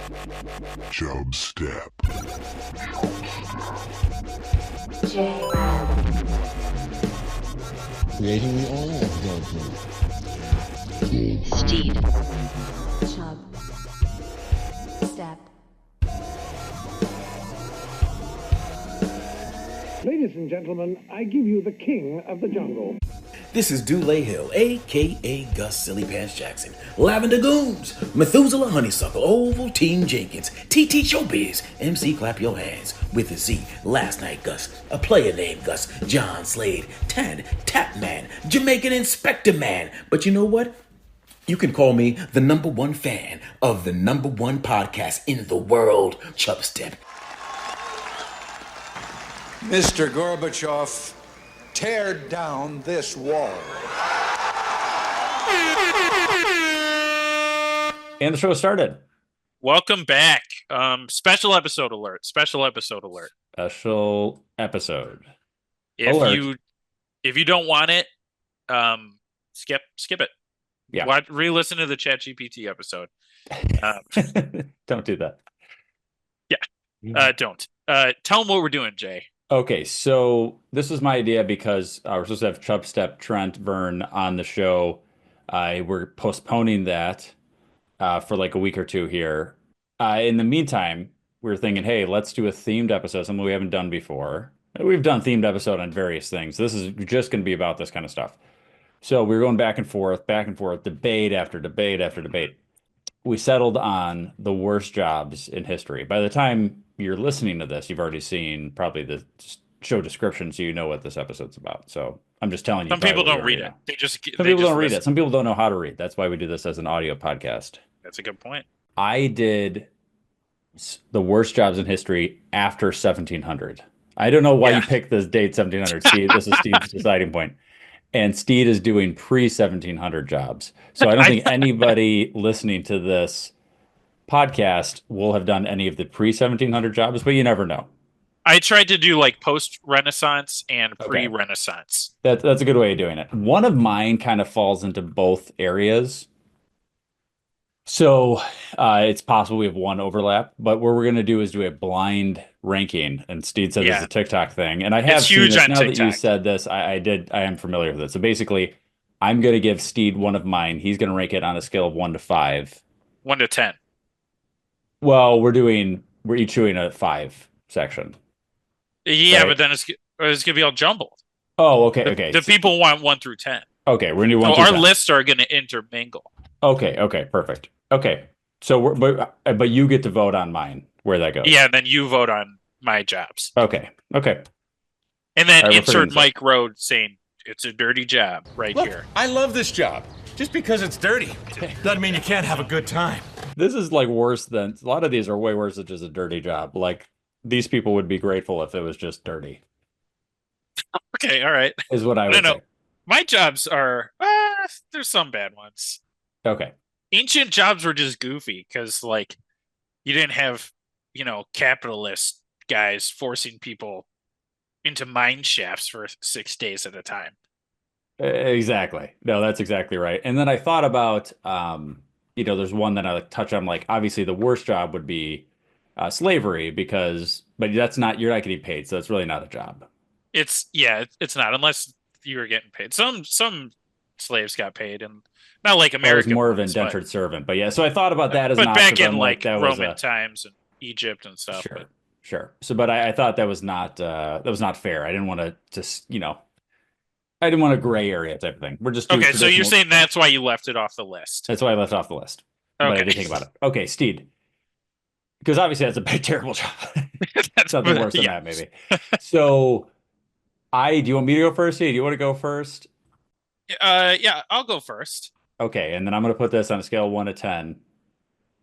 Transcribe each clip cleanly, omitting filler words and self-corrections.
Chubstep. Jrad. Creating the oil of judgment. Steed. Chubstep. Ladies and gentlemen, I give you the king of the jungle. This is Dulé Hill, a.k.a. Gus Silly Pants Jackson, Lavender Goons, Methuselah Honeysuckle, Ovaltine Jenkins, TT Showbiz, MC Clap Your Hands, with a Z, Last Night Gus, a player named Gus, John Slade, Tad, Tapman, Jamaican Inspector Man. But you know what? You can call me the number one fan of the number one podcast in the world, Chubstep. Mr. Gorbachev, tear down this wall. And the show started. Welcome back. Special episode alert. Special episode alert. Special episode. If you don't want it, skip it. Yeah. Re-listen to the ChatGPT episode. Don't do that. Yeah. Don't. Tell them what we're doing, Jay. Okay, so this was my idea because we're supposed to have Chubstep, Trent, Vern on the show. We're postponing that for like a week or two here. In the meantime, we were thinking, hey, let's do a themed episode, something we haven't done before. We've done themed episode on various things. This is just going to be about this kind of stuff. So we were going back and forth, debate after debate after debate. We settled on the worst jobs in history. By the time you're listening to this, you've already seen probably the show description, so you know what this episode's about. So I'm just telling you. Some people don't read it. Some people don't read it. Some people don't know how to read. That's why we do this as an audio podcast. That's a good point. I did the worst jobs in history after 1700. I don't know why you picked this date 1700. Steve, this is Steve's deciding point. And Steed is doing pre-1700 jobs. So I don't think anybody listening to this podcast will have done any of the pre-1700 jobs, but you never know. I tried to do like post-Renaissance and pre-Renaissance. That's a good way of doing it. One of mine kind of falls into both areas. So it's possible we have one overlap, but what we're going to do is do a blind ranking. And Steed said this is a TikTok thing. And I have seen huge this. on Now TikTok. that you said this, I am familiar with it. So basically, I'm going to give Steed one of mine. He's going to rank it on a scale of 1 to 5. 1 to 10. Well, we're each doing a 5 section. Yeah, right? but then it's going to be all jumbled. Oh, okay. The people want 1 through 10. Okay, we're going to do 1 so through our 10. lists are going to intermingle. Okay, perfect. Okay, so but you get to vote on mine where that goes. Yeah, and then you vote on my jobs. Okay. And then insert Mike Road saying it's a dirty job here. I love this job. Just because it's dirty doesn't mean you can't have a good time. This is like worse than a lot of these are way worse than just a dirty job. Like these people would be grateful if it was just dirty. Okay, all right. Is what I would say. My jobs are there's some bad ones. Okay. Ancient jobs were just goofy because like you didn't have, capitalist guys forcing people into mine shafts for 6 days at a time. Exactly. No, that's exactly right. And then I thought about, there's one that I like touch on. Like, obviously, the worst job would be slavery but you're not getting paid, so it's really not a job. It's not unless you were getting paid. Some slaves got paid, and not like American. It was more of an indentured servant, but yeah. So I thought about that as but an back option, in like that Roman times and Egypt and stuff. Sure. So, but I thought that was not fair. I didn't want to just I didn't want a gray area type of thing. We're just okay. So you're saying that's why you left it off the list? That's why I left it off the list. Okay. But I didn't think about it. Okay, Steed. Because obviously that's a big, terrible job. Something worse than that, maybe. So, do you want me to go first, Steed? Do you want to go first? Yeah, I'll go first. Okay, and then I'm going to put this on a scale of 1 to 10.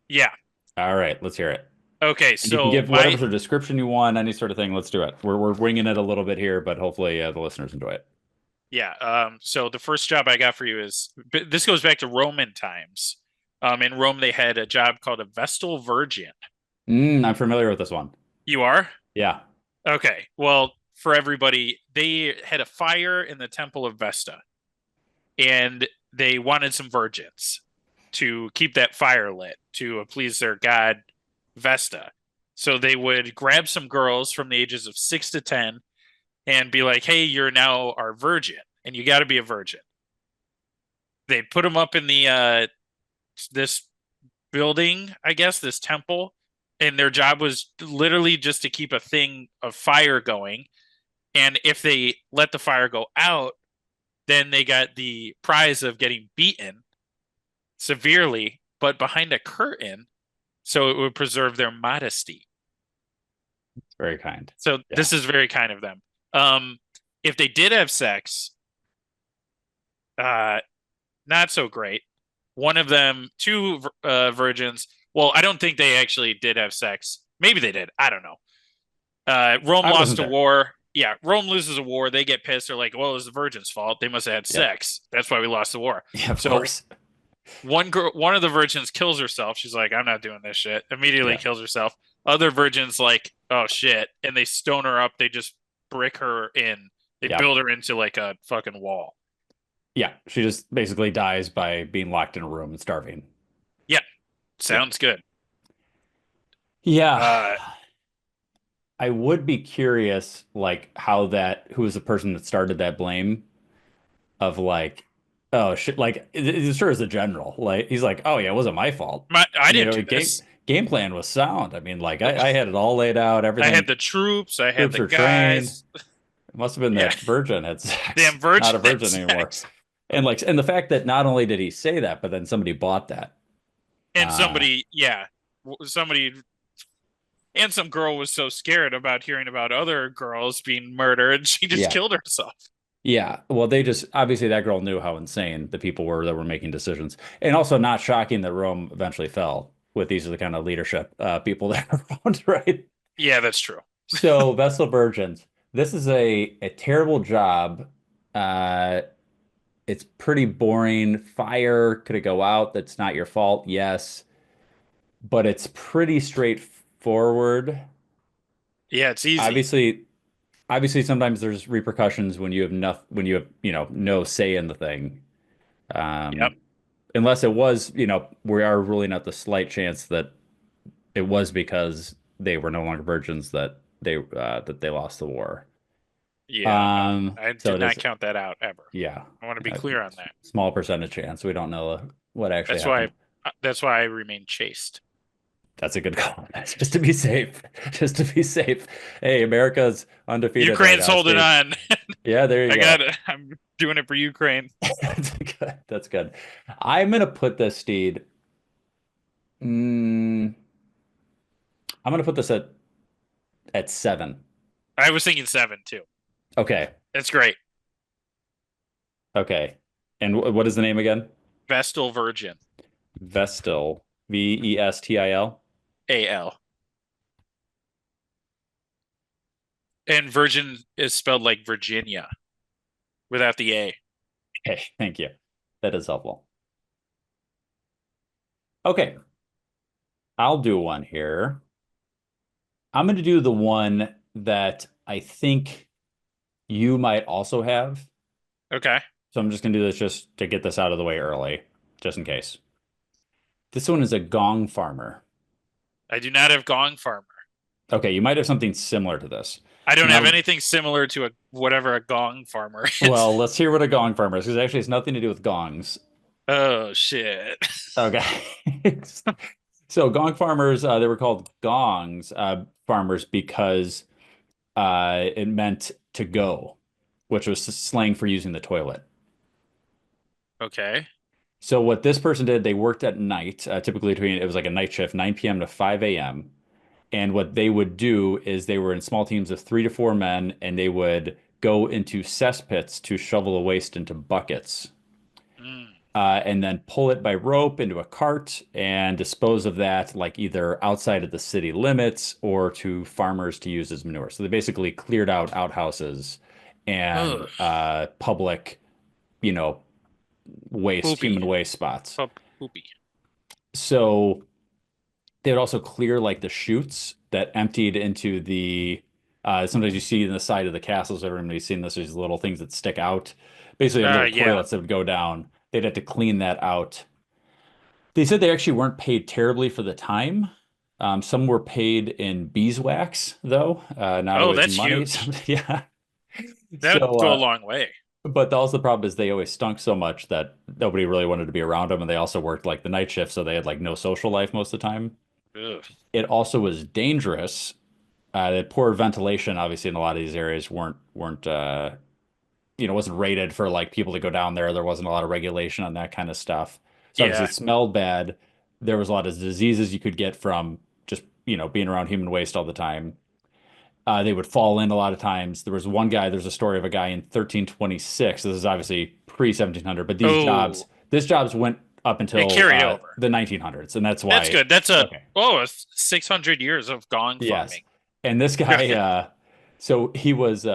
Yeah. All right, let's hear it. Okay, and so you can give whatever sort of description you want, any sort of thing. Let's do it. We're winging it a little bit here, but hopefully the listeners enjoy it. Yeah. So the first job I got for you this goes back to Roman times. In Rome, they had a job called a Vestal Virgin. I'm familiar with this one. You are? Yeah. Okay. Well, for everybody, they had a fire in the Temple of Vesta, and they wanted some virgins to keep that fire lit to please their god Vesta. So they would grab some girls from the ages of 6 to 10 and be like, "Hey, you're now our virgin, and you got to be a virgin." They put them up in the this building, I guess, this temple, and their job was literally just to keep a thing of fire going. And if they let the fire go out, then they got the prize of getting beaten severely, but behind a curtain, so it would preserve their modesty. It's very kind. So Yeah. this is very kind of them. If they did have sex, not so great. One of them, two virgins. Well, I don't think they actually did have sex. Maybe they did. I don't know. Rome I lost wasn't a there. war. Yeah, Rome loses a war. They get pissed. They're like, "Well, it was the virgin's fault. They must have had sex. That's why we lost the war." Yeah, of So course. one of the virgins kills herself. She's like, "I'm not doing this shit." Immediately Yeah. kills herself. Other virgins like, "Oh shit," and they stone her up. They just brick her in. They Yeah. build her into like a fucking wall. Yeah, she just basically dies by being locked in a room and starving. Yeah, sounds good. Yeah. I would be curious, like, who was the person that started that blame of like, oh shit, like, it sure is a general. Like, he's like, oh yeah, it wasn't my fault. I You didn't know, do this. game plan was sound. I mean, like, I had it all laid out, I everything. had the troops. I had Troops the are trained. guys. It must have been Yeah. that virgin had sex, Damn virgin not a had virgin anymore. sex. And like, and the fact that not only did he say that, but then somebody bought that. And somebody, somebody, and some girl was so scared about hearing about other girls being murdered, she just Yeah. killed herself. Yeah, well, they just obviously that girl knew how insane the people were that were making decisions, and also not shocking that Rome eventually fell with these are the kind of leadership people that are around, right? Yeah, that's true. So Vestal Virgins, this is a terrible job. Uh, it's pretty boring. Fire could it go out? That's not your fault. Yes, but it's pretty straightforward. Yeah, it's easy. Obviously, sometimes there's repercussions when you have when you have, no say in the thing. Yep. Unless it was, we are ruling out the slight chance that it was because they were no longer virgins that they lost the war. Yeah, no, I So did it not is, count that out ever. yeah, I want to be a clear on that. small percentage chance. We don't know what actually That's why. happened. That's why I remain chaste. That's a good call. Just to be safe. Just to be safe. Hey, America's undefeated Ukraine's right now, holding Steve. on. Yeah, there you I go. got it. I'm doing it for Ukraine. That's good. That's good. I'm gonna put this Steed. Mm, I'm gonna put this at 7. I was thinking 7 too. Okay. That's great. Okay. And what is the name again? Vestal Virgin. Vestil. Vestil. AL. And Virgin is spelled like Virginia without the A. Okay, thank you. That is helpful. Okay. I'll do one here. I'm going to do the one that I think you might also have. Okay. So I'm just going to do this just to get this out of the way early, just in case. This one is a gong farmer. I do not have Gong Farmer. Okay, you might have something similar to this. I don't Now- have anything similar to whatever a Gong Farmer is. Well, let's hear what a gong farmer is, because actually it's nothing to do with gongs. Oh shit. Okay. So gong farmers, they were called gongs farmers because it meant to go, which was slang for using the toilet. Okay. So what this person did, they worked at night, typically it was like a night shift, 9 p.m. to 5 a.m. And what they would do is they were in small teams of 3 to 4 men, and they would go into cesspits to shovel the waste into buckets. Mm. And then pull it by rope into a cart and dispose of that like either outside of the city limits or to farmers to use as manure. So they basically cleared out outhouses and public, waste, Poopy. human waste spots. Poopy. So they would also clear like the chutes that emptied into the sometimes you see in the side of the castles, everybody's seen this, these little things that stick out. Basically little Yeah. toilets that would go down. They'd have to clean that out. They said they actually weren't paid terribly for the time. Some were paid in beeswax, though, not Oh, always that's money. huge. Yeah. That would So, go a long way. but also the problem is they always stunk so much that nobody really wanted to be around them, and they also worked like the night shift, so they had like no social life most of the time. Ugh. It also was dangerous. The poor ventilation, obviously, in a lot of these areas weren't wasn't rated for like people to go down there. There wasn't a lot of regulation on that kind of stuff. So obviously Yeah. it smelled bad. There was a lot of diseases you could get from just, being around human waste all the time. They would fall in a lot of times. There's a story of a guy in 1326. This is obviously pre 1700, but Oh, these jobs went up it until carried over. the 1900s. And that's That's why, good. That's okay. 600 years of gong Yes. farming. And this guy, so he was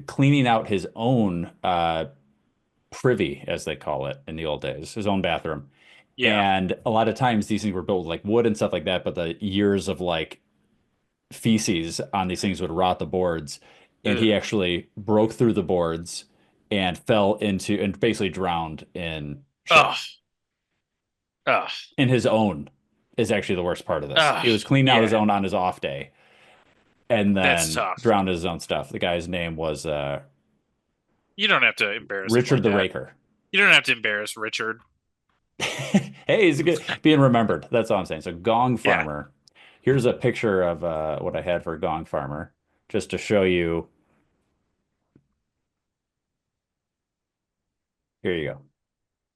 cleaning out his own privy, as they call it in the old days, his own bathroom. Yeah. And a lot of times these things were built with like wood and stuff like that, but the years of like feces on these things would rot the boards. And Ugh. he actually broke through the boards and fell into and basically drowned in shit. Ugh. Ugh. In his own is actually the worst part of this. Ugh. He was cleaning out his Yeah. own on his off day and That's then tough. drowned in his own stuff. The guy's name was You don't have to embarrass him Richard like the that. Raker. You don't have to embarrass Richard. Hey, he's good being remembered. That's all I'm saying. So Gong Yeah. Farmer. Here's a picture of what I had for Gong Farmer, just to show you. Here you go.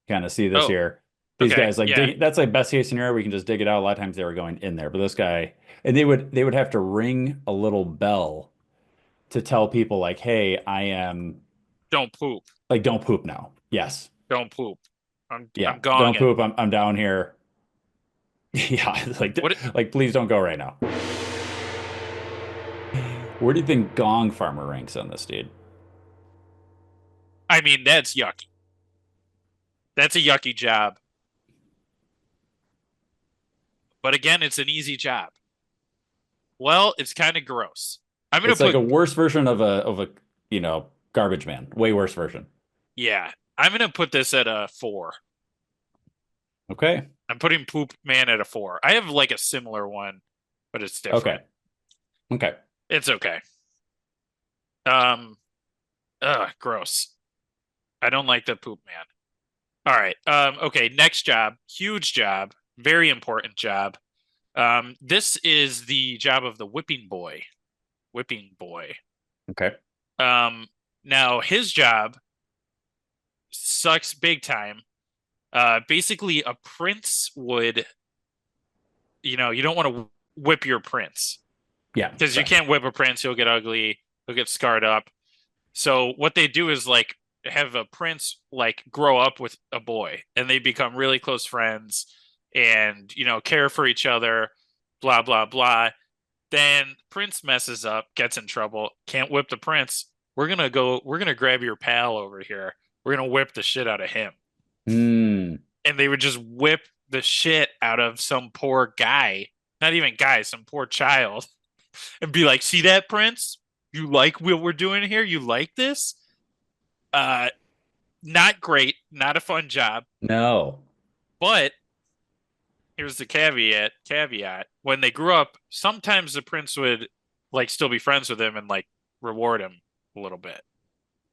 Kind of see this Oh, here. These okay. guys like Yeah. dig, that's like best case scenario. We can just dig it out. A lot of times they were going in there, but this guy and they would have to ring a little bell to tell people like, hey, I am Don't poop. like don't poop now. Yes. Don't poop. I'm Yeah. I'm Don't gonging. poop. I'm down here. Yeah, What like please don't go right now. Where do you think Gong Farmer ranks on this, dude? I mean, that's yucky. That's a yucky job. But again, it's an easy job. Well, it's kind of gross. I'm gonna It's like put a worse version of a garbage man. Way worse version. yeah. I'm gonna put this at a 4. Okay. I'm putting Poop Man at a 4. I have like a similar one, but it's different. Okay. Okay. It's okay. Gross. I don't like the Poop Man. All right. Okay, next job. Huge job. Very important job. This is the job of the whipping boy. Whipping boy. Okay. Now his job sucks big time. Basically a prince would, you don't want to whip your prince Yeah. because you Fair. can't whip a prince. He'll get ugly. He'll get scarred up. So what they do is like have a prince like grow up with a boy and they become really close friends and, care for each other, blah, blah, blah. Then prince messes up, gets in trouble, can't whip the prince. We're going to grab your pal over here. We're going to whip the shit out of him. Hmm. And they would just whip the shit out of some poor guy, not even guy, some poor child, and be like, see that, prince? You like what we're doing here? You like this? Not great, not a fun job, No. but here's the caveat. When they grew up, sometimes the prince would like still be friends with him and like reward him a little bit.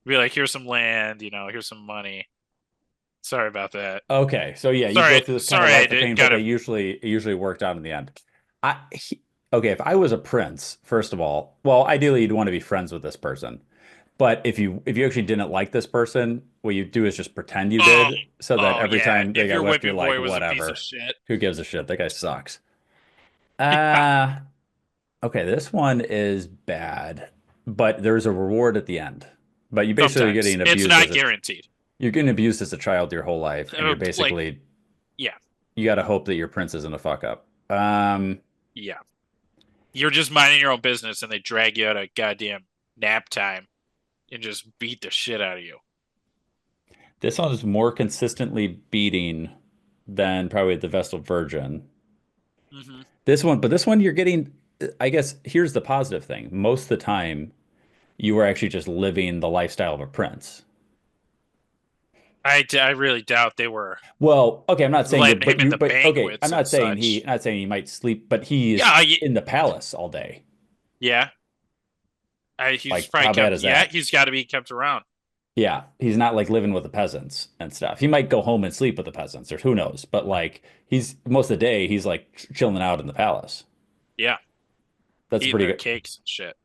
Be like, here's some land, here's some money. Sorry about that. Okay. So yeah, you Sorry, go through this kind sorry, of I life of did pain, but gotta. it usually worked out in the end. Okay, if I was a prince, first of all, well, ideally you'd want to be friends with this person. But if you actually didn't like this person, what you do is just pretend you Oh, did, so that oh every yeah. time they If got your whipped, you're whipping like, boy was a piece whatever. of shit, Who gives a shit? That guy sucks. yeah, Uh, okay, this one is bad, but there's a reward at the end. But you basically are sometimes getting it's abused not guaranteed. you're getting abused as a child your whole life, and you're Like, basically yeah, you got to hope that your prince isn't a fuck up. yeah. You're just minding your own business, and they drag you out of goddamn nap time and just beat the shit out of you. This one is more consistently beating than probably the Vestal Virgin. Mm-hmm. But this one you're getting. I guess here's the positive thing. Most of the time, you were actually just living the lifestyle of a prince. I really doubt they were Well, okay, I'm not saying letting that, him in the but okay, I'm banquets and such. not saying he might sleep, but he is Yeah, in the palace all day. yeah. He's Like, probably how bad kept. is Yeah, that? he's got to be kept around. Yeah, he's not like living with the peasants and stuff. He might go home and sleep with the peasants, or who knows? But like, he's most of the day he's like chilling out in the palace. Yeah, That's eating pretty their good. cakes and shit.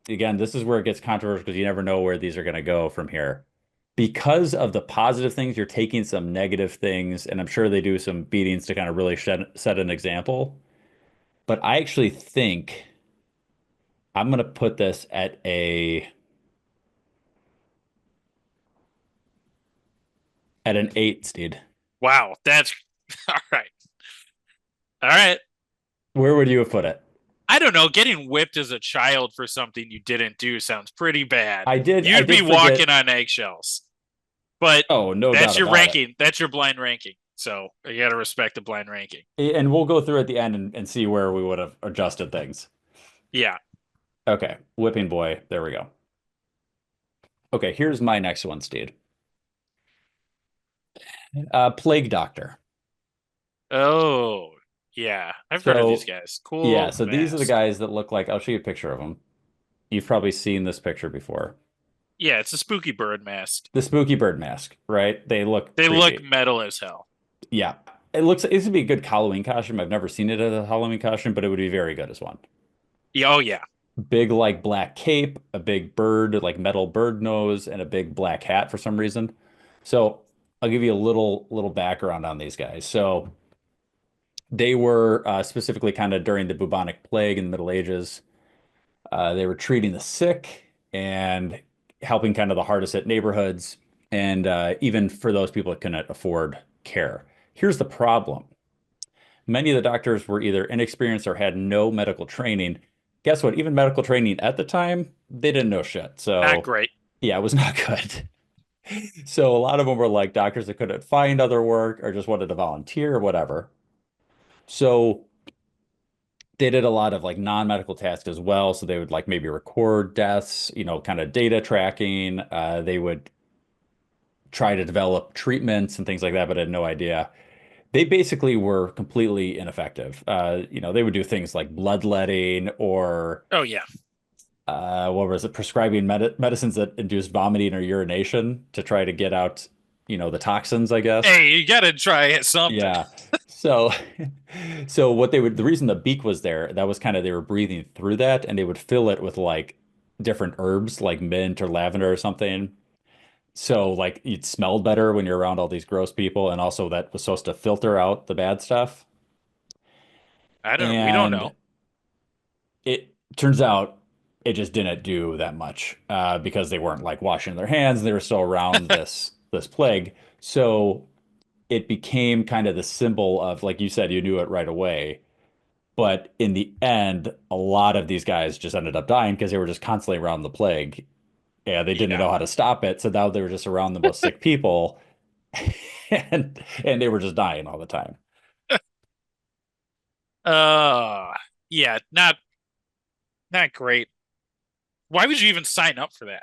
Again, this is where it gets controversial because you never know where these are going to go from here. Because of the positive things, you're taking some negative things, and I'm sure they do some beatings to kind of really set an example. But I actually think I'm going to put this at an 8, Steed. Wow, that's all right. All right. Where would you have put it? I don't know. Getting whipped as a child for something you didn't do sounds pretty bad. I You'd be did walking forget. on eggshells. But Oh, no that's doubt your about it. ranking. That's your blind ranking. So you got to respect the blind ranking. And we'll go through at the end and see where we would have adjusted things. Yeah. Okay, whipping boy. There we go. Okay, here's my next one, Steed. Plague Doctor. Oh, yeah. I've heard of these So, guys. yeah, Cool so these are the mask. guys that look like, I'll show you a picture of them. You've probably seen this picture before. Yeah, it's a spooky bird mask. The spooky bird mask, right? They look They look creepy. metal as hell. Yeah. It would be a good Halloween costume. I've never seen it as a Halloween costume, but it would be very good as one. Yeah, oh, yeah. Big like black cape, a big bird, like metal bird nose, and a big black hat for some reason. So I'll give you a little background on these guys. So they were specifically kind of during the bubonic plague in the Middle Ages. They were treating the sick and helping kind of the hardest hit neighborhoods, and even for those people that couldn't afford care. Here's the problem. Many of the doctors were either inexperienced or had no medical training. Guess what? Even medical training at the time, they didn't know shit. Not So, great. yeah, it was not good. So, a lot of them were like doctors that couldn't find other work or just wanted to volunteer or whatever. So, they did a lot of like non-medical tasks as well. So, they would like maybe record deaths, kind of data tracking. They would try to develop treatments and things like that, but had no idea. They basically were completely ineffective. They would do things like bloodletting or Oh, yeah. what was it, prescribing medicines that induced vomiting or urination to try to get out, the toxins, I guess. Hey, you got to try something. Yeah. So, so the reason the beak was there, that was kind of, they were breathing through that and they would fill it with like different herbs like mint or lavender or something. So like it smelled better when you're around all these gross people, and also that was supposed to filter out the bad stuff. We don't And know. it turns out it just didn't do that much because they weren't like washing their hands and they were still around this plague. So it became kind of the symbol of, like you said, you knew it right away. But in the end, a lot of these guys just ended up dying because they were just constantly around the plague. Yeah, they didn't Yeah. know how to stop it. So now they were just around the most sick people and they were just dying all the time. Uh, yeah, not great. Why would you even sign up for that?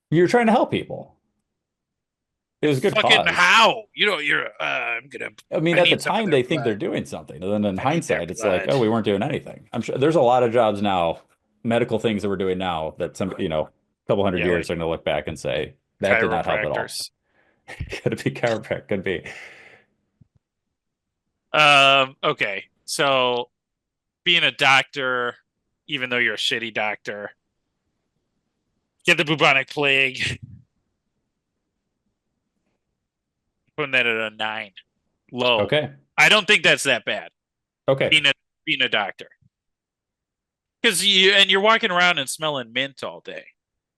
You're trying to help people. It was a good Fucking cause. how? I mean, I at the need some of time, their they think they're blood. doing something. And then in I need their hindsight, it's like, blood. oh, we weren't doing anything. I'm sure there's a lot of jobs now, medical things that we're doing now that a couple hundred Yeah, years like are going to look back and say, that did not help at all. chiropractors. Could it be chiropractic? Could be. Okay. So being a doctor, even though you're a shitty doctor, get the bubonic plague, putting that at a 9. Low. Okay. I don't think that's that bad. Okay. Being a doctor. Because you're walking around and smelling mint all day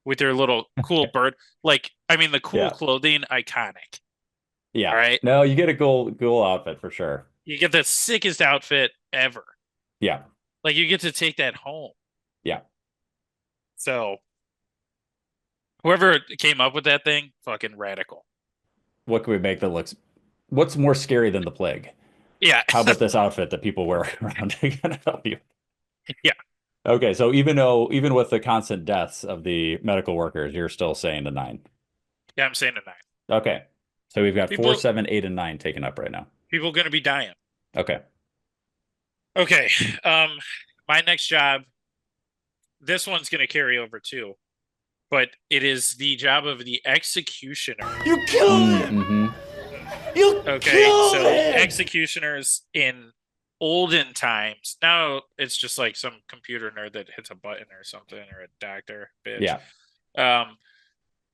with your little cool bird. Like, I mean, the cool Yeah. clothing, iconic. Yeah. All right. No, you get a cool outfit for sure. You get the sickest outfit ever. Yeah. Like, you get to take that home. Yeah. So, whoever came up with that thing, fucking radical. What can we make that looks, what's more scary than the plague? Yeah. How about this outfit that people wear around to kind of help you? Yeah. Okay, so even with the constant deaths of the medical workers, you're still saying a 9. Yeah, I'm saying a 9. Okay. So we've got 4, People 7, 8, and 9 taken up right now. people gonna be dying. Okay. Okay. My next job, this one's gonna carry over too, but it is the job of the executioner. You killed him! Mm-hmm. You Okay, killed so him! executioners in olden times. Now it's just like some computer nerd that hits a button or something, or a doctor, bitch. Yeah.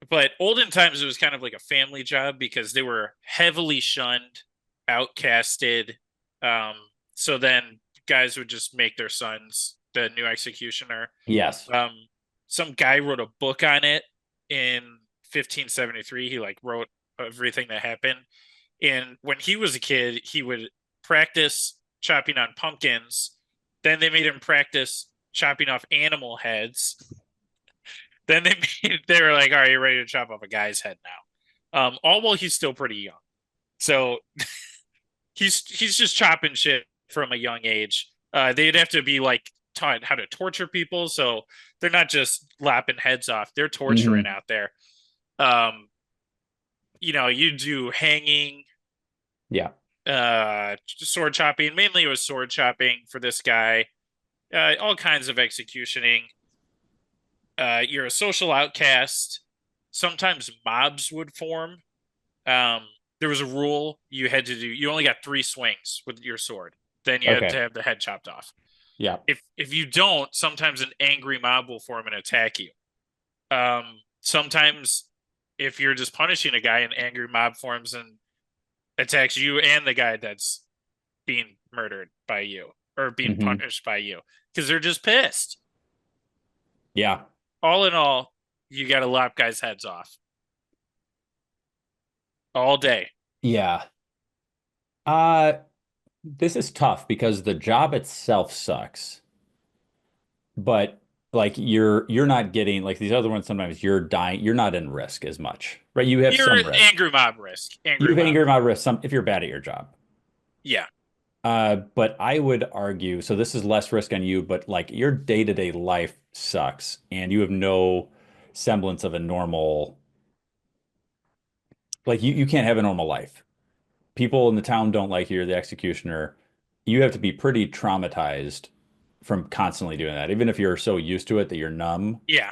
But olden times it was kind of like a family job because they were heavily shunned, outcasted. So then guys would just make their sons the new executioner. Yes. Some guy wrote a book on it in 1573. He like wrote everything that happened. And when he was a kid, he would practice chopping on pumpkins. Then they made him practice chopping off animal heads. Then they were like, "All right, you're ready to chop off a guy's head now." All while he's still pretty young. So he's just chopping shit from a young age. They'd have to be like taught how to torture people, so they're not just lapping heads off; they're torturing out there. You do hanging, sword chopping. Mainly, it was sword chopping for this guy. All kinds of executioning. You're a social outcast. Sometimes mobs would form. There was a rule you had to do. You only got 3 swings with your sword. Then you had to have the head chopped off. Yeah. If you don't, sometimes an angry mob will form and attack you. Sometimes if you're just punishing a guy, an angry mob forms and attacks you and the guy that's being murdered by you or being punished by you because they're just pissed. Yeah. All in all, you got to lop guys' heads off all day. Yeah. This is tough because the job itself sucks. But like you're not getting like these other ones, sometimes you're dying, you're not in risk as much. Right? You have You're some an risk. angry mob risk. You have angry mob risk some if you're bad at your job. Yeah. But I would argue, so this is less risk on you, but like your day-to-day life sucks and you have no semblance of a normal, like you can't have a normal life. People in the town don't like you, you're the executioner. You have to be pretty traumatized from constantly doing that. Even if you're so used to it that you're numb, Yeah.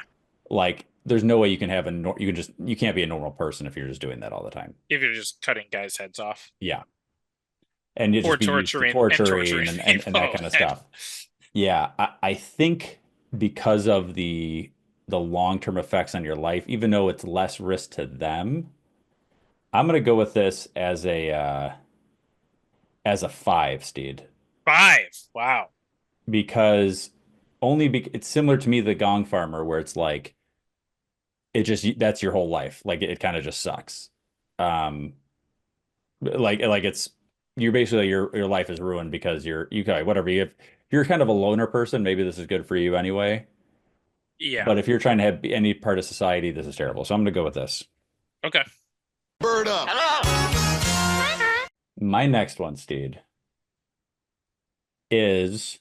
like there's no way you can have you can't be a normal person if you're just doing that all the time. If you're just cutting guys' heads off. Yeah. And you Or just be used to torturing and that kind of stuff. Yeah, I think because of the long-term effects on your life, even though it's less risk to them, I'm gonna go with this as a 5, Steed. 5. Wow. Because it's similar to me, the Gong Farmer, where it's like that's your whole life. Like it kind of just sucks. Like it's you're basically your life is ruined because you're kind of a loner person, maybe this is good for you anyway. Yeah. But if you're trying to have any part of society, this is terrible. So I'm gonna go with this. Okay. Bird up. My next one, Steed, is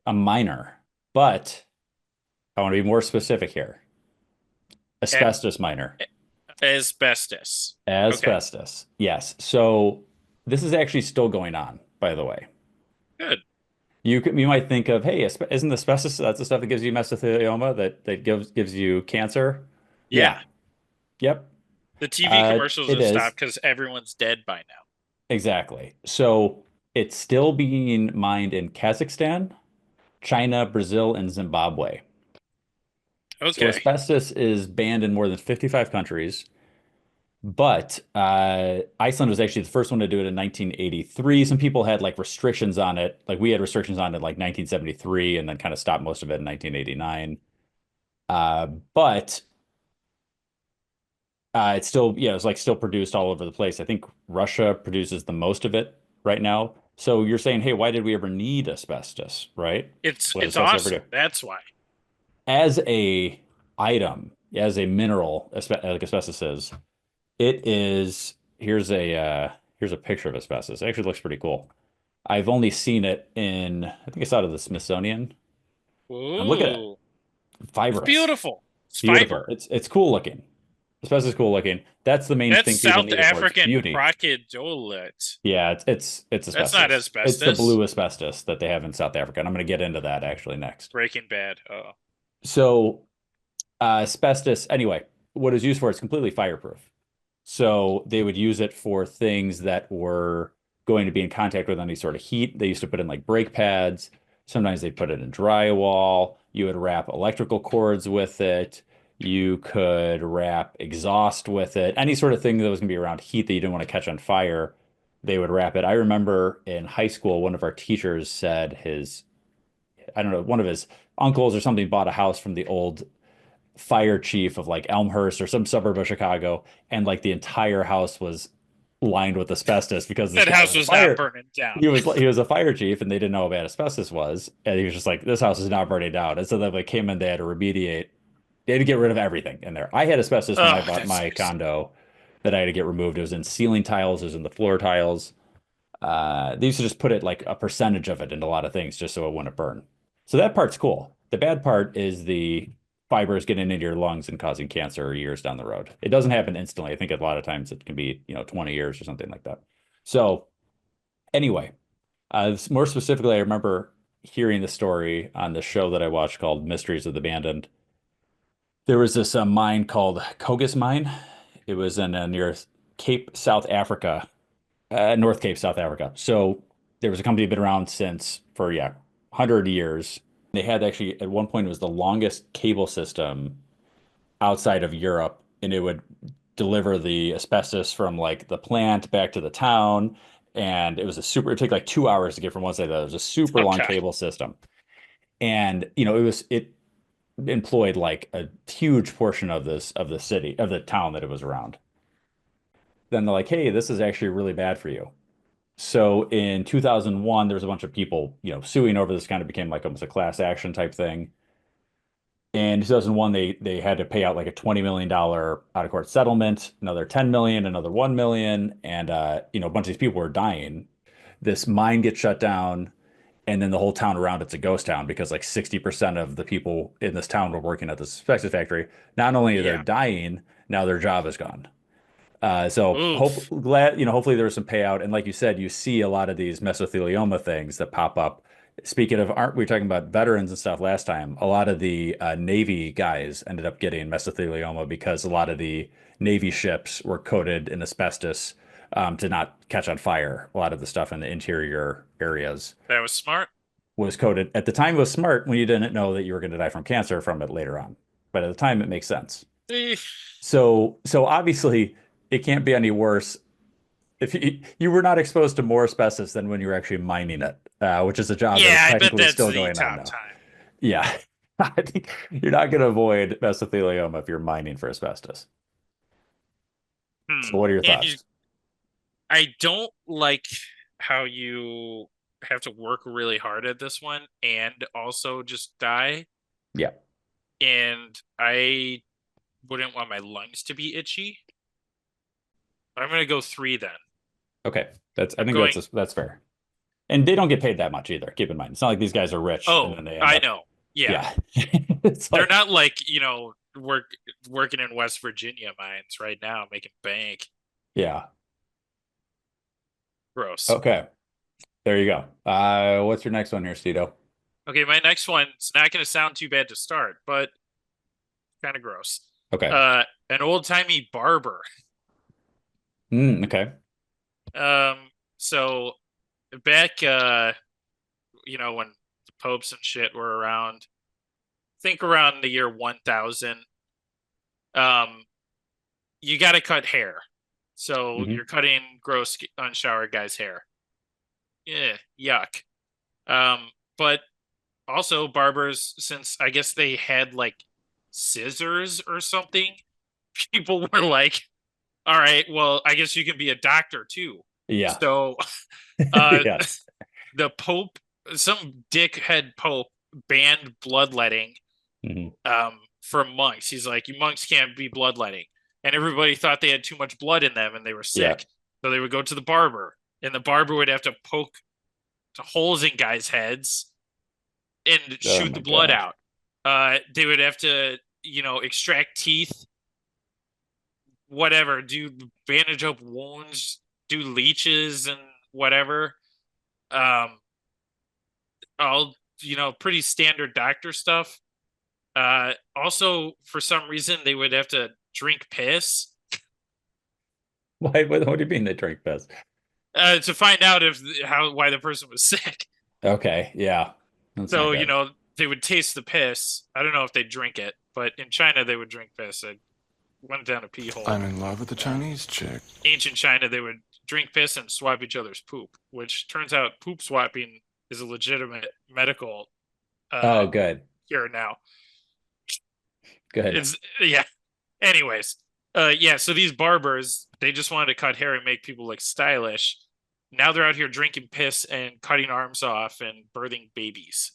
a miner, but I want to be more specific here. Asbestos miner. Asbestos. Asbestos. Okay. Yes. So this is actually still going on, by the way. Good. You might think of, hey, isn't asbestos that's the stuff that gives you mesothelioma that gives you cancer? Yeah. Yep. The TV commercials have stopped because everyone's dead by now. Exactly. So it's still being mined in Kazakhstan, China, Brazil, and Zimbabwe. Okay. So asbestos is banned in more than 55 countries, but Iceland was actually the first one to do it in 1983. Some people had like restrictions on it. Like we had restrictions on it like 1973 and then kind of stopped most of it in 1989. But it's still, it's like still produced all over the place. I think Russia produces the most of it right now. So you're saying, hey, why did we ever need asbestos, right? It's awesome. That's why. As a item, as a mineral, like asbestos is, it is. Here's a picture of asbestos. It actually looks pretty cool. I've only seen it in, I think I saw it at the Smithsonian. Ooh. And look at it, fibrous. It's beautiful. It's beautiful. It's cool looking. Asbestos is cool looking. That's the main thing That's people South need it for. It's African beauty. crocodolite. Yeah, it's That's not asbestos. It's the asbestos. blue asbestos that they have in South Africa, and I'm going to get into that actually next. Breaking Bad. Oh, So, asbestos, anyway, what it's used for is completely fireproof. So they would use it for things that were going to be in contact with any sort of heat. They used to put in like brake pads. Sometimes they put it in drywall. You would wrap electrical cords with it. You could wrap exhaust with it. Any sort of thing that was going to be around heat that you didn't want to catch on fire, they would wrap it. I remember in high school, one of our teachers said I don't know, one of his uncles or something bought a house from the old fire chief of like Elmhurst or some suburb of Chicago, and like the entire house was lined with asbestos because this that guy house was a was not fire. burning down. He was a fire chief, and they didn't know how bad asbestos was, and he was just like, "This house is not burning down." And so they came in, they had to remediate, they had to get rid of everything in there. I had asbestos when I Oh, bought that's my condo that I had to get removed. It was in ceiling tiles, it was in the floor tiles. They used to just put it like a percentage of it into a lot of things just so it wouldn't burn. So that part's cool. The bad part is the fibers getting into your lungs and causing cancer years down the road. It doesn't happen instantly. I think a lot of times it can be, 20 years or something like that. So anyway, more specifically, I remember hearing the story on the show that I watched called Mysteries of the Abandoned. There was this mine called Kogus Mine. It was in near Cape, South Africa, North Cape, South Africa. So there was a company that had been around since for 100 years. They had actually at one point it was the longest cable system outside of Europe, and it would deliver the asbestos from like the plant back to the town. And it was it'd take like 2 hours to get from one side to the other. It was a super long okay. cable system. And it employed like a huge portion of the city, of the town that it was around. Then they're like, hey, this is actually really bad for you. So in 2001, there was a bunch of people, suing over this, kind of became like almost a class action type thing. In 2001, they had to pay out like a $20 million out of court settlement, another 10 million, another 1 million, and a bunch of these people were dying. This mine gets shut down, and then the whole town around it's a ghost town because like 60% of the people in this town were working at this asbestos factory. Not only are they Yeah. dying, now their job is gone. So Oof. hopefully there's some payout. And like you said, you see a lot of these mesothelioma things that pop up. Speaking of, aren't we talking about veterans and stuff last time? A lot of the Navy guys ended up getting mesothelioma because a lot of the Navy ships were coated in asbestos to not catch on fire. A lot of the stuff in the interior areas That was smart. was coated. At the time, it was smart when you didn't know that you were going to die from cancer from it later on. But at the time, it makes sense. Eh, So obviously it can't be any worse if you were not exposed to more asbestos than when you were actually mining it, which is a job that is yeah, I bet technically that's still the going on top now. time. Yeah, I think you're not going to avoid mesothelioma if you're mining for asbestos. Hmm. So what are your And you, thoughts? I don't like how you have to work really hard at this one and also just die. Yeah. And I wouldn't want my lungs to be itchy. I'm gonna go 3 then. Okay. I I'm think going. that's fair. And they don't get paid that much either. Keep in mind, it's not like these guys are rich and Oh, then they end I up. know. Yeah, Yeah. It's they're like, not like working in West Virginia mines right now making bank. yeah. Gross. Okay. There you go. What's your next one here, Stedo? Okay, my next one's not gonna sound too bad to start, but kind of gross. Okay. An old timey barber. Okay. So back, when the popes and shit were around, think around the year 1000, you got to cut hair. So Hmm. you're cutting gross, unshowered guy's hair. Yeah, yuck. But also barbers, since I guess they had like scissors or something, people were like, all right, well, I guess you can be a doctor too. Yeah. So uh Yes. the Pope, some dickhead Pope banned bloodletting Hmm. for monks. He's like, you monks can't be bloodletting. And everybody thought they had too much blood in them and they were Yeah. sick. So they would go to the barber, and the barber would have to poke holes in guys' heads and Oh shoot my the blood God. out. They would have to, extract teeth whatever, do bandage up wounds, do leeches and whatever. Um, all pretty standard doctor stuff. Also, for some reason, they would have to drink piss What do you mean they drink piss? to find out if how why the person was sick. Okay, yeah, that's not So, good. they would taste the piss. I don't know if they drink it, but in China they would drink piss. I went down a pee hole. I'm in love with a Chinese chick. Ancient China, they would drink piss and swap each other's poop, which turns out poop swapping is a legitimate medical Oh, good, cure now. good. It's yeah. Anyways, yeah. So these barbers, they just wanted to cut hair and make people look stylish. Now they're out here drinking piss and cutting arms off and birthing babies.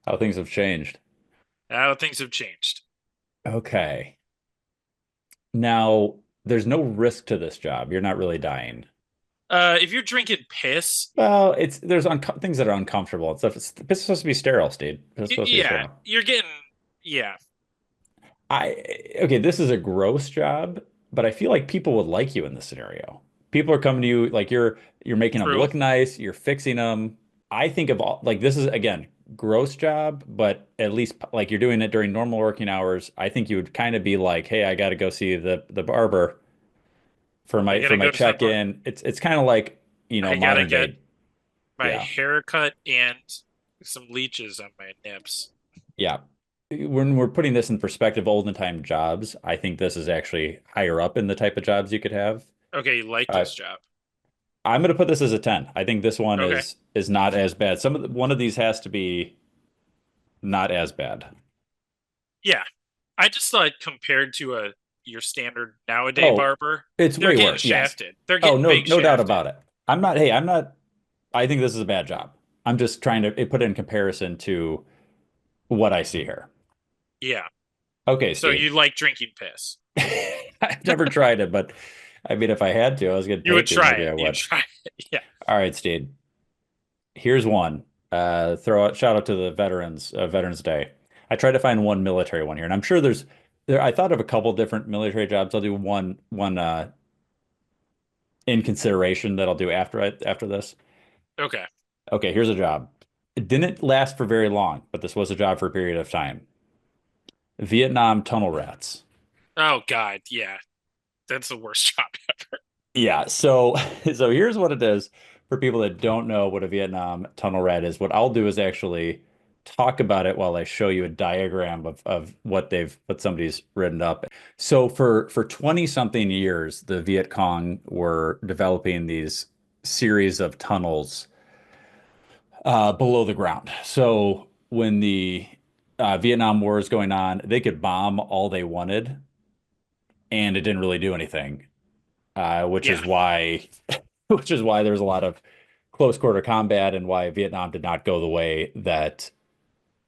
How things have changed. Now things have changed. Okay. Now, there's no risk to this job. You're not really dying. If you're drinking piss, Well, there's things that are uncomfortable and stuff. It's supposed to be sterile, Steve. It's supposed to be yeah, sterile. you're getting yeah. Okay, this is a gross job, but I feel like people would like you in this scenario. People are coming to you like you're making them True. look nice, you're fixing them. I think of all like this is again gross job, but at least like you're doing it during normal working hours. I think you would kind of be like, hey, I got to go see the barber for I my gotta go to the check-in. It's kind of like, I gotta modern get day. my Yeah. haircut and some leeches on my nips. Yeah. When we're putting this in perspective, olden time jobs, I think this is actually higher up in the type of jobs you could have. Okay, you like Uh, this job. I'm going to put this as a 10. I think this one Okay. is not as bad. One of these has to be not as bad. Yeah. I just thought compared to your standard nowadays Oh, barber, it's they're way getting worse. Yes. shafted. They're Oh, getting no, big no doubt shafted. about it. I think this is a bad job. I'm just trying to put it in comparison to what I see here. Yeah. Okay, So Steve. you like drinking piss. I've never tried it, but I mean, if I had to, I was going to You would take try maybe I it. You would. try it. Yeah. All right, Steve. Here's one. Shout out to the Veterans Day. I tried to find one military one here, and I'm sure I thought of a couple different military jobs. I'll do one in consideration that I'll do after this. Okay. Okay, here's a job. It didn't last for very long, but this was a job for a period of time. Vietnam tunnel rats. Oh God. Yeah. That's the worst job ever. Yeah, so here's what it is for people that don't know what a Vietnam tunnel rat is. What I'll do is actually talk about it while I show you a diagram of what somebody's written up. So for 20 something years, the Viet Cong were developing these series of tunnels below the ground. So when the Vietnam War is going on, they could bomb all they wanted, and it didn't really do anything. Which is why there's a lot of close quarter combat and why Vietnam did not go the way that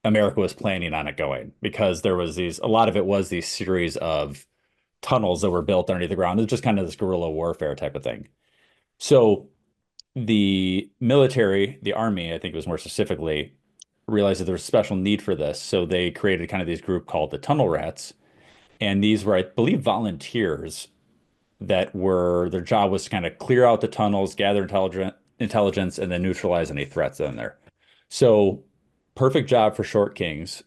America was planning on it going, because there was a lot of it was these series of tunnels that were built underneath the ground. It's just kind of this guerrilla warfare type of thing. So the military, the army, I think it was more specifically, realized that there was a special need for this. So they created kind of this group called the Tunnel Rats. And these were, I believe, volunteers that their job was to kind of clear out the tunnels, gather intelligence, and then neutralize any threats in there. So perfect job for short kings.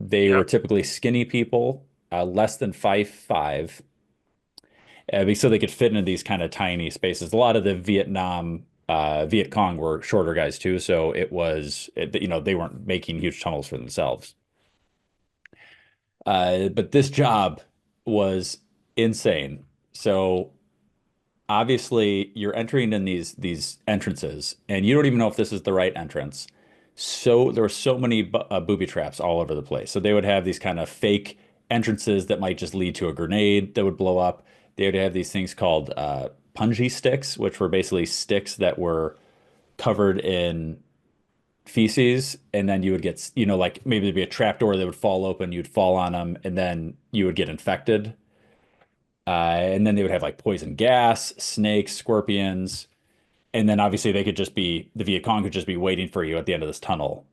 They were typically skinny people, less than 5'5", so they could fit into these kind of tiny spaces. A lot of the Viet Cong were shorter guys too, so they weren't making huge tunnels for themselves. But this job was insane. So obviously you're entering in these entrances, and you don't even know if this is the right entrance. So there were so many booby traps all over the place. So they would have these kind of fake entrances that might just lead to a grenade that would blow up. They would have these things called punji sticks, which were basically sticks that were covered in feces, and then you would get, like maybe there'd be a trap door that would fall open, you'd fall on them, and then you would get infected. And then they would have like poison gas, snakes, scorpions, and then obviously the Viet Cong could just be waiting for you at the end of this tunnel.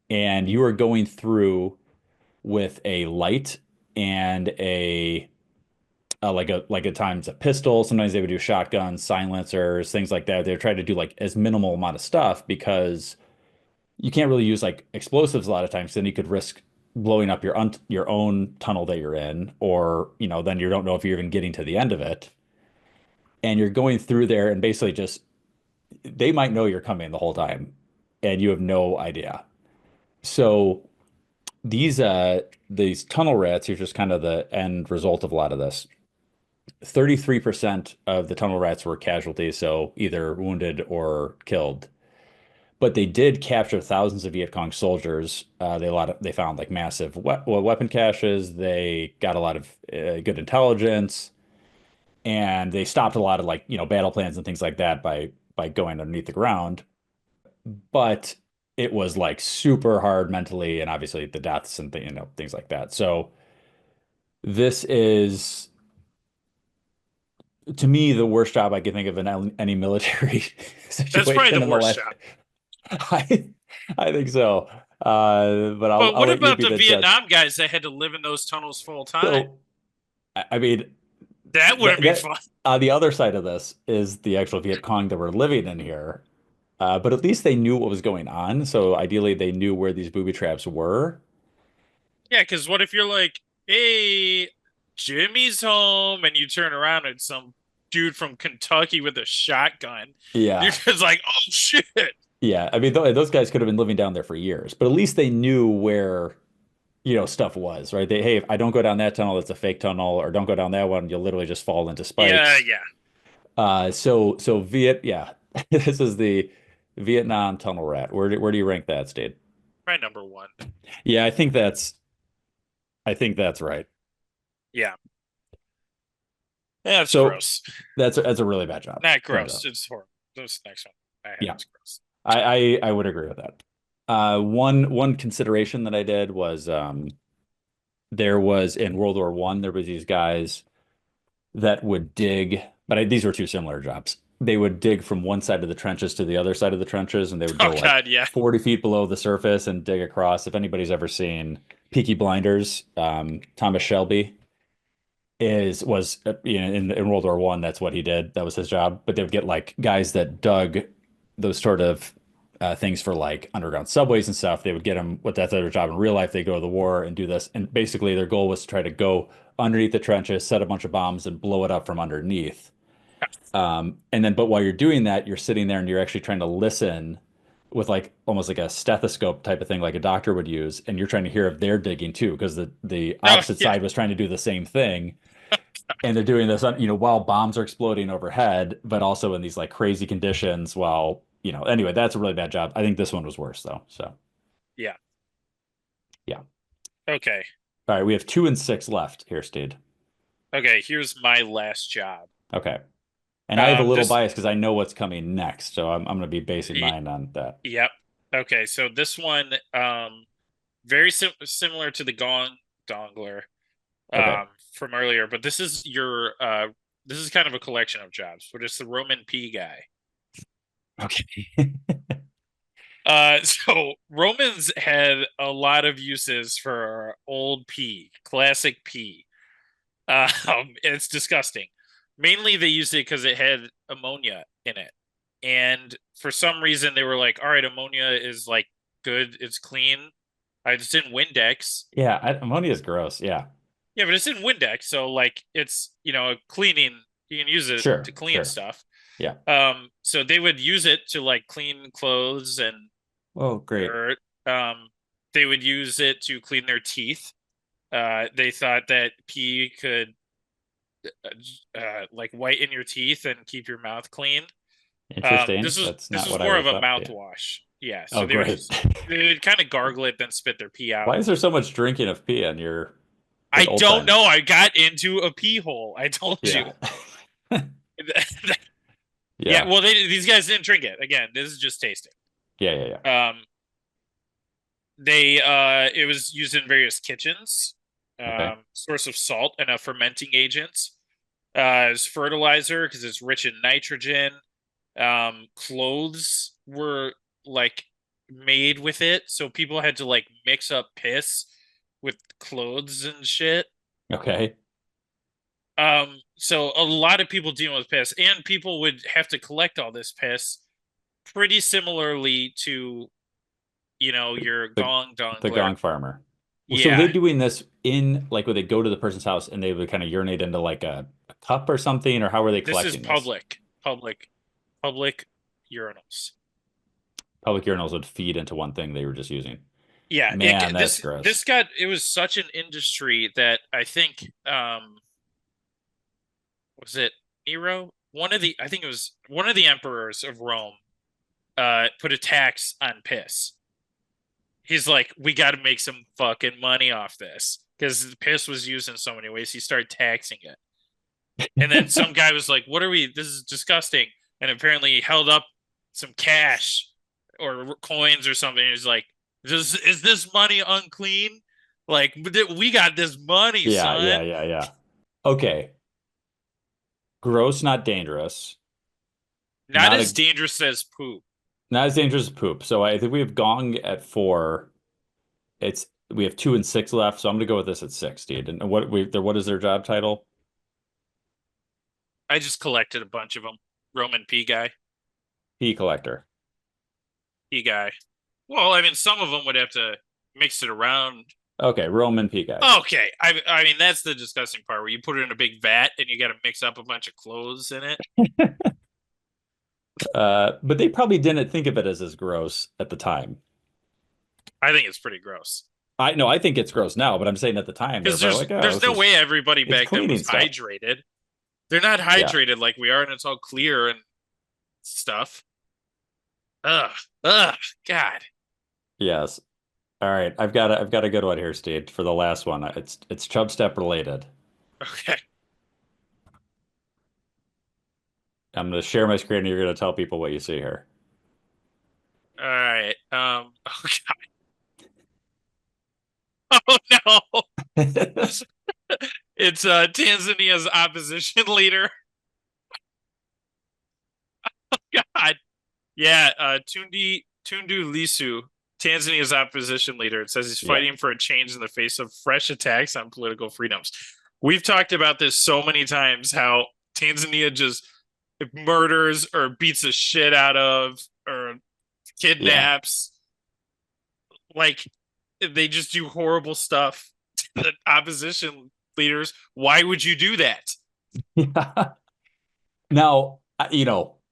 And you are going through with a light and like at times a pistol. Sometimes they would do shotguns, silencers, things like that. They would try to do like as minimal amount of stuff because you can't really use like explosives a lot of times. Then you could risk blowing up your own tunnel that you're in, or then you don't know if you're even getting to the end of it. And you're going through there, and basically just they might know you're coming the whole time, and you have no idea. So these tunnel rats are just kind of the end result of a lot of this. 33% of the tunnel rats were casualties, so either wounded or killed. But they did capture thousands of Viet Cong soldiers. They found like massive weapon caches. They got a lot of good intelligence, and they stopped a lot of like battle plans and things like that by going underneath the ground. But it was like super hard mentally, and obviously the deaths and things like that. So this is to me the worst job I can think of in any military That's probably situation the in the worst last. job. I I think so. But But I'll what let you about be the the judge. Vietnam guys that had to live in those tunnels full time? So I mean That wouldn't be that fun. on the other side of this is the actual Viet Cong that were living in here. But at least they knew what was going on. So ideally they knew where these booby traps were. Yeah, because what if you're like, hey, Jimmy's home, and you turn around and some dude from Kentucky with a shotgun. You're Yeah. just like, oh shit. Yeah. I mean, those guys could have been living down there for years, but at least they knew where, stuff was, right? Hey, if I don't go down that tunnel, it's a fake tunnel, or don't go down that one, you'll literally just fall into Yeah, spikes. yeah. Yeah, this is the Vietnam tunnel rat. Where do you rank that, Steve? Probably number one. Yeah, I think that's right. Yeah. Yeah, it's So gross. that's a really bad job. Not Turns gross. out. It's horrible. This next one I had Yeah, was gross. I would agree with that. One consideration that I did was there was in World War One there was these guys that would dig, but these were two similar jobs. They would dig from one side of the trenches to the other side of the trenches, and they would Oh go like god, yeah. 40 feet below the surface and dig across. If anybody's ever seen Peaky Blinders, Thomas Shelby was in World War One. That's what he did. That was his job. But they would get like guys that dug those sort of things for like underground subways and stuff. They would get them what that's their job in real life. They go to the war and do this, and basically their goal was to try to go underneath the trenches, set a bunch of bombs, and blow it up from underneath. But while you're doing that, you're sitting there and you're actually trying to listen with like almost like a stethoscope type of thing, like a doctor would use, and you're trying to hear if they're digging too, because the Oh opposite yeah. side was trying to do the same thing, and they're doing this, while bombs are exploding overhead, but also in these like crazy conditions. While anyway, that's a really bad job. I think this one was worse though. So Yeah. yeah. Okay. All right, we have 2 and 6 left here, Steed. Okay, here's my last job. Okay. And I have a little This bias because I know what's coming next, so I'm going to be basing mine on that. Yep. Okay, so this one, very similar to the dongler, Okay. from earlier, but this is kind of a collection of jobs, but it's the Roman P guy. Okay. So Romans had a lot of uses for old P, classic P. It's disgusting. Mainly they used it because it had ammonia in it. And for some reason they were like, all right, ammonia is like good, it's clean. It's in Windex. Yeah, ammonia is gross. Yeah. Yeah, but it's in Windex, so like it's cleaning. You can use it Sure. to clean Sure. stuff. Yeah. So they would use it to like clean clothes and Oh, great. dirt. They would use it to clean their teeth. They thought that pee could like whiten your teeth and keep your mouth clean. Interesting. This That's was not what I more would of a have thought. Yeah. mouthwash. Yeah, so Oh, great. they would kind of gargle it, then spit their pee out. Why is there so much drinking of pee on your I like old don't time? know. I got into a pee hole. I told you. Yeah. Yeah, Yeah. well, these guys didn't drink it. Again, this is just tasting. Yeah. Yeah. Yeah. It was used in various kitchens, Okay. source of salt and a fermenting agent, as fertilizer because it's rich in nitrogen. Clothes were like made with it, so people had to like mix up piss with clothes and shit. Okay. So a lot of people dealing with piss, and people would have to collect all this piss pretty similarly to, your The gong the dongler. gong farmer. Well, so Yeah, they're doing this in like would they go to the person's house and they would kind of urinate into like a cup or something, or how are they this is collecting this? public urinals. Public urinals would feed into one thing they were just using. Yeah, Man, that's this gross. this got it was such an industry that I think was it Nero? I think it was one of the emperors of Rome put a tax on piss. He's like, we got to make some fucking money off this because piss was used in so many ways. He started taxing it. And then some guy was like, what are we? This is disgusting. And apparently he held up some cash or coins or something. He's like, is this money unclean? Like, we got this money, Yeah, son. yeah. Okay. Gross, not dangerous. Not as dangerous as poop. Not as dangerous as poop. So I think we have Gong at 4. We have 2 and 6 left, so I'm gonna go with this at 6, dude. And what is their job title? I just collected a bunch of them. Roman P guy. Pea collector. P guy. Well, I mean, some of them would have to mix it around. Okay, Roman pea guy. Okay, I mean that's the disgusting part where you put it in a big vat and you got to mix up a bunch of clothes in it. But they probably didn't think of it as gross at the time. I think it's pretty gross. I think it's gross now, but I'm saying at the time Because they're like, oh, there's no way everybody back then was stuff. hydrated. They're not hydrated like we are, and it's all clear and stuff. Ugh, God. Yes. All right, I've got a good one here, Steve, for the last one. It's Chubstep related. Okay. I'm going to share my screen and you're going to tell people what you see here. All right. Oh God. Oh no. It's Tanzania's opposition leader. Oh God. Yeah, Tundu Lissu, Tanzania's opposition leader. It says he's fighting for a change in the face of fresh attacks on political freedoms. We've talked about this so many times, how Tanzania just murders or beats the shit out of or kidnaps. Like, they just do horrible stuff to the opposition leaders. Why would you do that? Yeah. Now,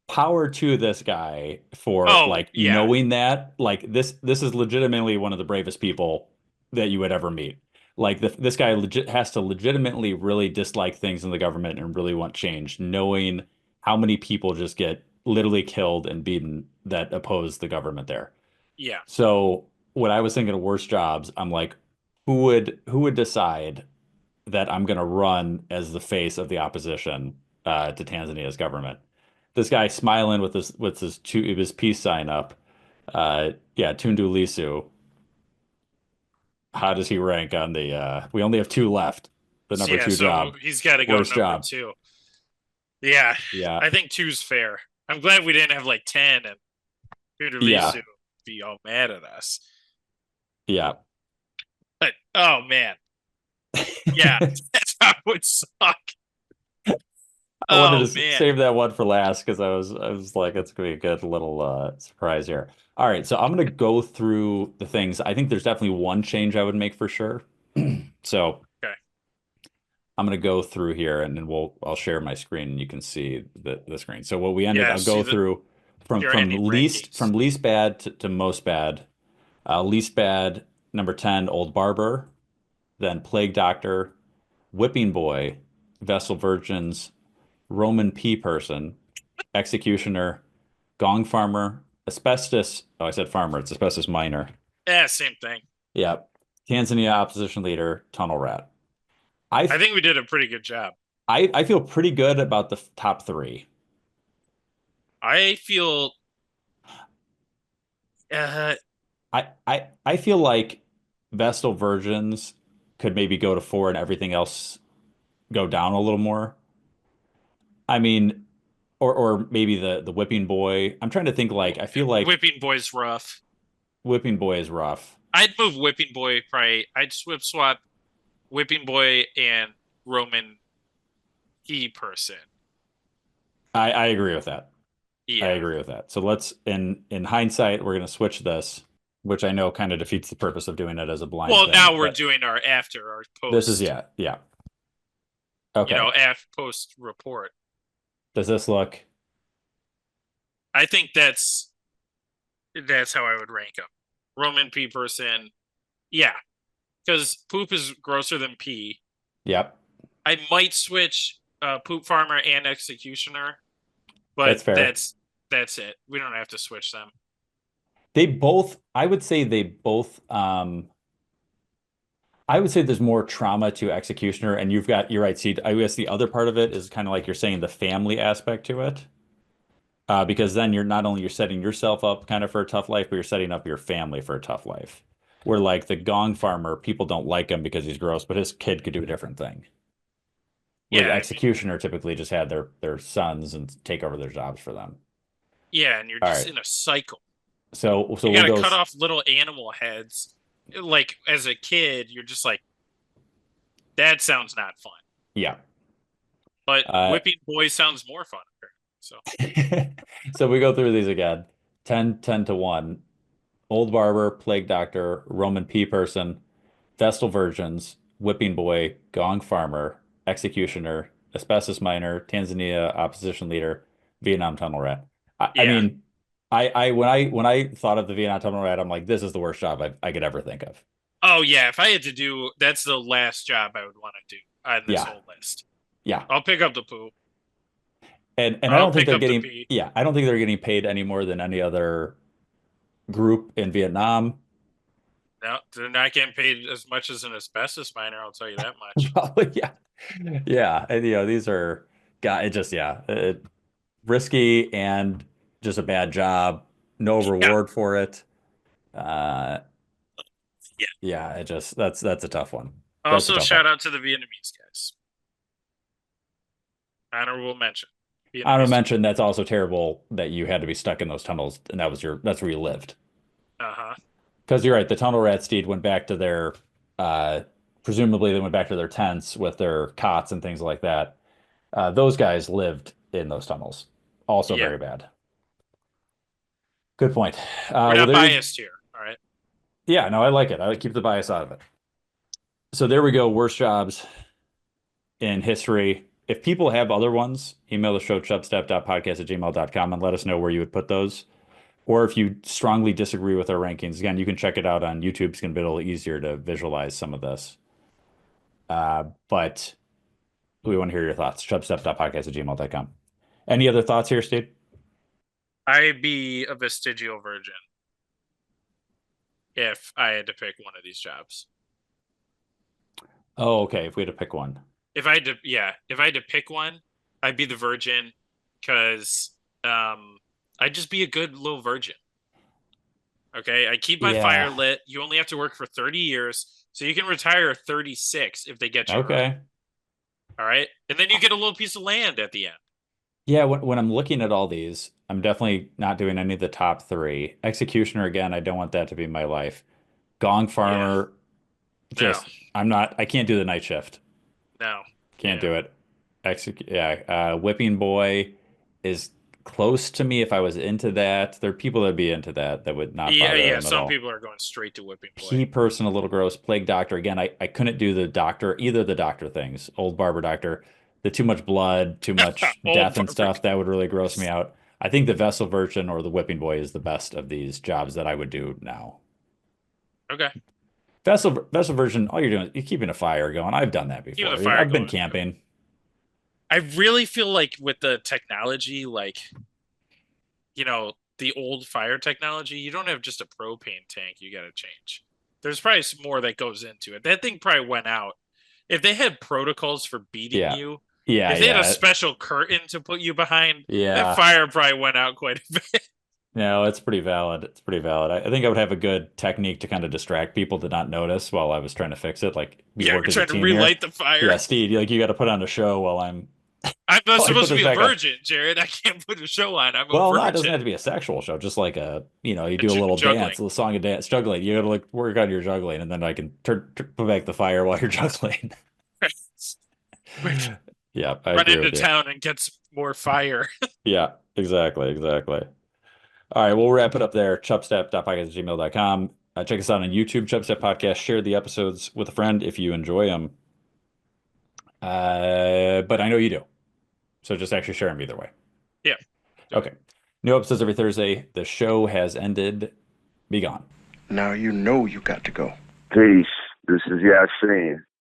power to this guy for knowing that. Like this is legitimately one of the bravest people that you would ever meet. Like this guy has to legitimately really dislike things in the government and really want change, knowing how many people just get literally killed and beaten that oppose the government there. Yeah. So when I was thinking of worst jobs, I'm like, who would decide that I'm going to run as the face of the opposition to Tanzania's government? This guy smiling with his peace sign up. Tundu Lissu. How does he rank on the? We only have 2 left. The number 2 job. He's got to go Worst number job. 2. Yeah. I think 2's fair. I'm glad we didn't have like 10 and Tundu Lissu would be all mad at us. Yeah. But oh man. Yeah, that's how it would suck. I wanted to save that one for last because I was like, it's gonna be a good little surprise here. All right, so I'm gonna go through the things. I think there's definitely one change I would make for sure. So okay. I'm gonna go through here and then I'll share my screen and you can see the screen. So what we ended, I'll go through from least bad to most bad. Least bad, number 10, Old Barber, then Plague Doctor, Whipping Boy, Vestal Virgins, Roman P person, Executioner, Gong Farmer, Asbestos. Oh, I said farmer. It's Asbestos Miner. Yeah, same thing. Yeah. Tanzania opposition leader, Tunnel Rat. I think we did a pretty good job. I feel pretty good about the top 3. I feel I feel like Vestal Virgins could maybe go to 4 and everything else go down a little more. I mean, or maybe the Whipping Boy. I'm trying to think. Like, I feel like Whipping Boy's rough. Whipping Boy is rough. I'd move Whipping Boy probably. I'd swap Whipping Boy and Roman P person. I agree with that. I Yeah. agree with that. So let's in hindsight, we're gonna switch this, which I know kind of defeats the purpose of doing it as a blind Well, thing. now we're But doing our post. this is yeah. Okay. Post report. Does this look? I think that's how I would rank them. Roman P person, yeah, because poop is grosser than pee. Yep. I might switch poop farmer and executioner, but That's fair. that's it. We don't have to switch them. They both, I would say I would say there's more trauma to executioner, and you're right, Steve. I guess the other part of it is kind of like you're saying the family aspect to it. Because then you're setting yourself up kind of for a tough life, but you're setting up your family for a tough life. Where like the gong farmer, people don't like him because he's gross, but his kid could do a different thing. Where the Yeah, executioner typically just had their sons and take over their jobs for them. yeah, and you're All just right. in a cycle. So You we'll gotta go. cut off little animal heads. Like as a kid, you're just like, that sounds not fun. Yeah. But Uh, whipping boys sounds more fun. So so we go through these again. 10 to 1. Old Barber, Plague Doctor, Roman P Person, Vestal Virgins, Whipping Boy, Gong Farmer, Executioner, Asbestos Miner, Tanzania Opposition Leader, Vietnam Tunnel Rat. I yeah. mean, when I thought of the Vietnam Tunnel Rat, I'm like, this is the worst job I could ever think of. Oh yeah, if I had to do, that's the last job I would want to do on this Yeah, whole list. yeah. I'll pick up the poo. And I I'll don't think pick they're up the getting pee. yeah, I don't think they're getting paid any more than any other group in Vietnam. No, they're not getting paid as much as an asbestos miner. I'll tell you that much. Probably, yeah. Yeah. And these are risky and just a bad job. No Yeah, reward for it. Uh yeah. yeah, that's a tough one. That's a Also, tough one. shout out to the Vietnamese guys. Honorable mention. I don't Vietnamese. mention that's also terrible that you had to be stuck in those tunnels and that's where you lived. Uh-huh. Because you're right, the tunnel rat steed went back to their uh presumably they went back to their tents with their cots and things like that. Those guys lived in those tunnels. Also Yeah. very bad. Good point. We're Well, not biased here. All right. yeah, no, I like it. I keep the bias out of it. So there we go. Worst jobs in history. If people have other ones, email the show chubstep.podcast@gmail.com and let us know where you would put those. Or if you strongly disagree with our rankings, again, you can check it out on YouTube. It's going to be a little easier to visualize some of this. But we want to hear your thoughts. Chubstep.podcast@gmail.com. Any other thoughts here, Steve? I'd be a vestigial virgin if I had to pick one of these jobs. Oh, okay. If we had to pick one. If I had to pick one, I'd be the virgin because I'd just be a good little virgin. Okay, I keep my fire Yeah. lit. You only have to work for 30 years, so you can retire at 36 if they get you. Okay. Right. All right, and then you get a little piece of land at the end. Yeah, when I'm looking at all these, I'm definitely not doing any of the top three. Executioner, again, I don't want that to be my life. Gong Farmer, just I can't do the night shift. No, Can't do it. Whipping Boy is close to me if I was into that. There are people that'd be into that would not bother them at Some all. people are going straight to whipping boy. P person, a little gross. Plague Doctor, again, I couldn't do either of the doctor things. Old Barber Doctor, the too much blood, too much death and stuff, that would really gross me out. I think the Vessel Virgin or the Whipping Boy is the best of these jobs that I would do now. Okay. Vessel Virgin, all you're doing is you're keeping a fire going. I've done that before. I've been camping. I really feel like with the technology, like, the old fire technology, you don't have just a propane tank you got to change. There's probably some more that goes into it. That thing probably went out. If they had protocols for beating you, if they had a special curtain to put you behind, that fire probably went out quite a bit. No, it's pretty valid. It's pretty valid. I think I would have a good technique to kind of distract people to not notice while I was trying to fix it. Like, we're trying to relight the fire. Yeah, Steve, you got to put on a show while I'm I'm not Oh, I supposed put to this be a back on. virgin, Jared. I can't put a show on. I'm a Well, no, virgin. it doesn't have to be a sexual show. Just like you do a ju- little juggling. dance, a little song and dance, juggling. You gotta work on your juggling, and then I can put back the fire while you're juggling. Yeah, I Run agree into with you. town and get some more fire. Yeah, exactly. All right, we'll wrap it up there. Chubstep.podcast@gmail.com. Check us out on YouTube, Chubstep Podcast. Share the episodes with a friend if you enjoy them. But I know you do. So just actually share them either way. Yeah. Okay. New episodes every Thursday. The show has ended. Be gone. Now you know you got to go. Peace. This is Yasin.